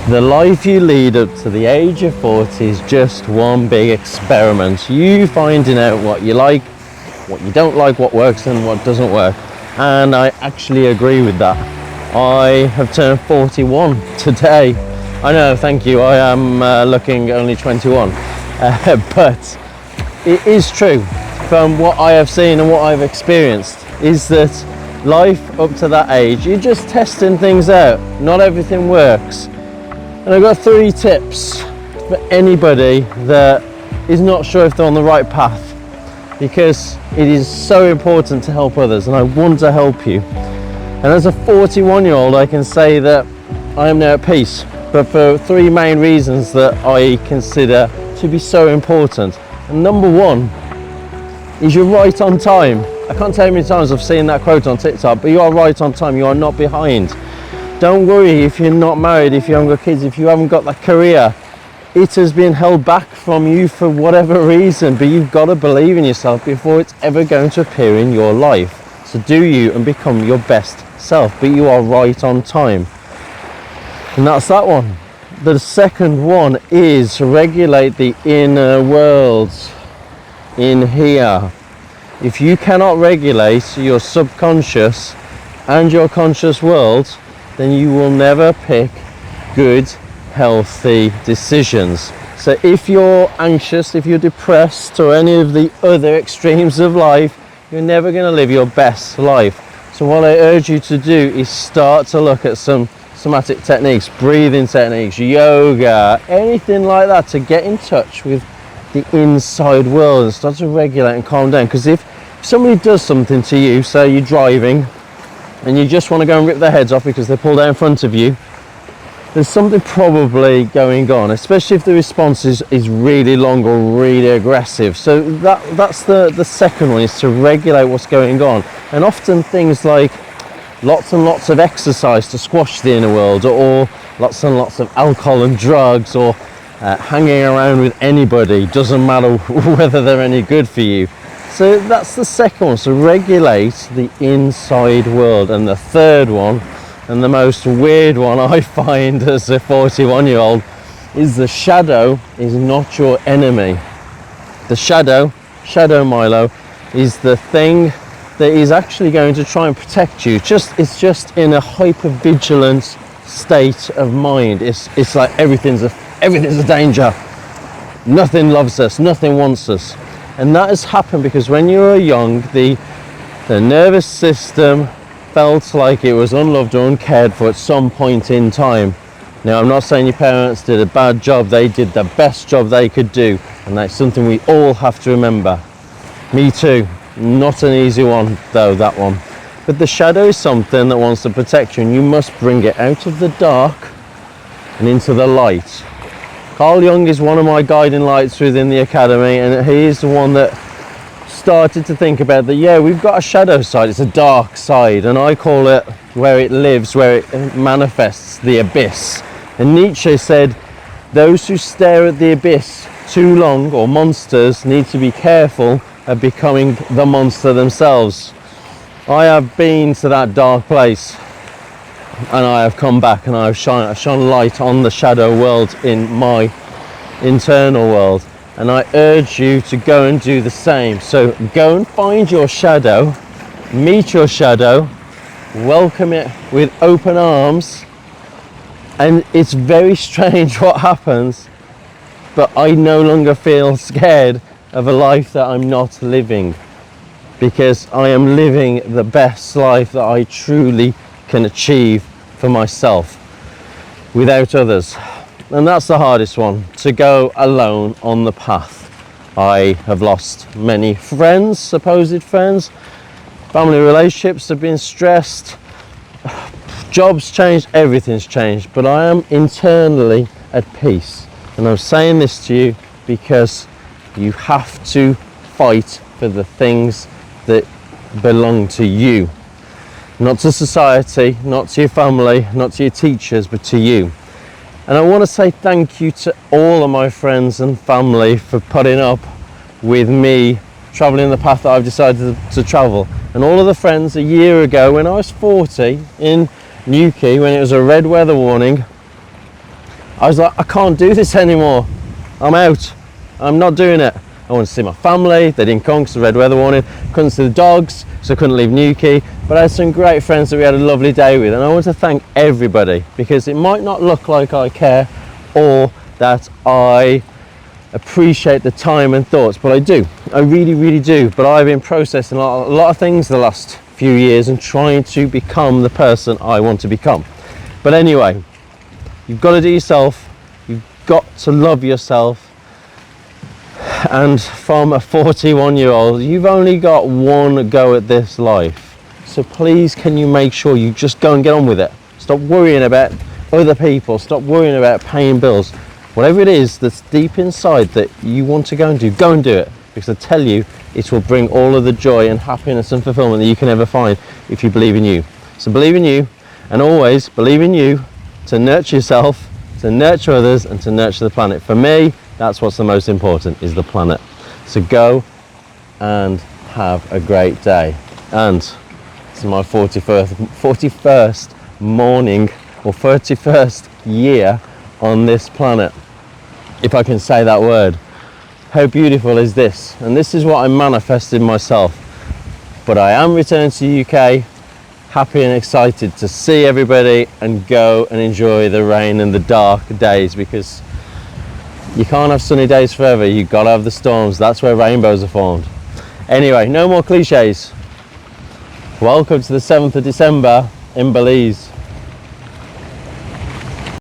The life you lead up to the age of 40 is just one big experiment. You finding out what you like, what you don't like, what works and what doesn't work. And I actually agree with that. I have turned 41 today. I know, thank you, I am looking only 21. But it is true, from what I have seen and what I've experienced, is that life up to that age, you're just testing things out. Not everything works. And I've got 3 tips for anybody that is not sure if they're on the right path, because it is so important to help others, and I want to help you. And as a 41-year-old, I can say that I am now at peace, but for 3 main reasons that I consider to be so important. And number 1 is you're right on time. I can't tell you how many times I've seen that quote on TikTok, but you are right on time, you are not behind. Don't worry if you're not married, if you haven't got kids, if you haven't got that career. It has been held back from you for whatever reason, but you've got to believe in yourself before it's ever going to appear in your life. So do you and become your best self, but you are right on time. And that's that one. The second one is regulate the inner world in here. If you cannot regulate your subconscious and your conscious world, then you will never pick good, healthy decisions. So if you're anxious, if you're depressed, or any of the other extremes of life, you're never going to live your best life. So what I urge you to do is start to look at some somatic techniques, breathing techniques, yoga, anything like that, to get in touch with the inside world and start to regulate and calm down. Because if somebody does something to you, say you're driving and you just want to go and rip their heads off because they pulled out in front of you, there's something probably going on, especially if the response is really long or really aggressive. So that's the second one, is to regulate what's going on. And often things like lots and lots of exercise to squash the inner world, or lots and lots of alcohol and drugs, or hanging around with anybody, doesn't matter whether they're any good for you. So that's the second one, so regulate the inside world. And the third one, and the most weird one I find as a 41-year-old, is the shadow is not your enemy. The shadow Milo, is the thing that is actually going to try and protect you. It's just in a hyper-vigilant state of mind. It's like everything's a danger. Nothing loves us, nothing wants us. And that has happened because when you were young, the nervous system felt like it was unloved or uncared for at some point in time. Now, I'm not saying your parents did a bad job, they did the best job they could do, and that's something we all have to remember. Me too. Not an easy one though, that one. But the shadow is something that wants to protect you, and you must bring it out of the dark and into the light. Carl Jung is one of my guiding lights within the academy, and he is the one that started to think about that, yeah, we've got a shadow side, it's a dark side, and I call it where it lives, where it manifests, the abyss. And Nietzsche said, those who stare at the abyss too long, or monsters, need to be careful of becoming the monster themselves. I have been to that dark place, and I have come back, and I've shone light on the shadow world in my internal world. And I urge you to go and do the same. So go and find your shadow, meet your shadow, welcome it with open arms. And it's very strange what happens, but I no longer feel scared of a life that I'm not living, because I am living the best life that I truly can achieve for myself without others. And that's the hardest one, to go alone on the path. I have lost many friends, supposed friends. Family relationships have been stressed. Jobs changed, everything's changed. But I am internally at peace. And I'm saying this to you because you have to fight for the things that belong to you. Not to society, not to your family, not to your teachers, but to you. And I want to say thank you to all of my friends and family for putting up with me traveling the path that I've decided to travel. And all of the friends a year ago, when I was 40 in Newquay, when it was a red weather warning, I was like, I can't do this anymore. I'm out. I'm not doing it. I wanted to see my family. They didn't come because of the red weather warning. Couldn't see the dogs, so I couldn't leave Newquay. But I had some great friends that we had a lovely day with, and I want to thank everybody, because it might not look like I care or that I appreciate the time and thoughts, but I do. I really, really do. But I've been processing a lot of things the last few years and trying to become the person I want to become. But anyway, you've got to do yourself. You've got to love yourself. And from a 41-year-old, you've only got one go at this life. So please, can you make sure you just go and get on with it? Stop worrying about other people. Stop worrying about paying bills. Whatever it is that's deep inside that you want to go and do it. Because I tell you, it will bring all of the joy and happiness and fulfillment that you can ever find if you believe in you. So believe in you, and always believe in you to nurture yourself, to nurture others, and to nurture the planet. For me, that's what's the most important, is the planet. So go and have a great day. And it's my 41st morning, or 31st year on this planet, if I can say that word. How beautiful is this? And this is what I manifested myself. But I am returning to the UK, happy and excited to see everybody and go and enjoy the rain and the dark days, because you can't have sunny days forever. You've got to have the storms. That's where rainbows are formed. Anyway, no more cliches. Welcome to the 7th of December in Belize.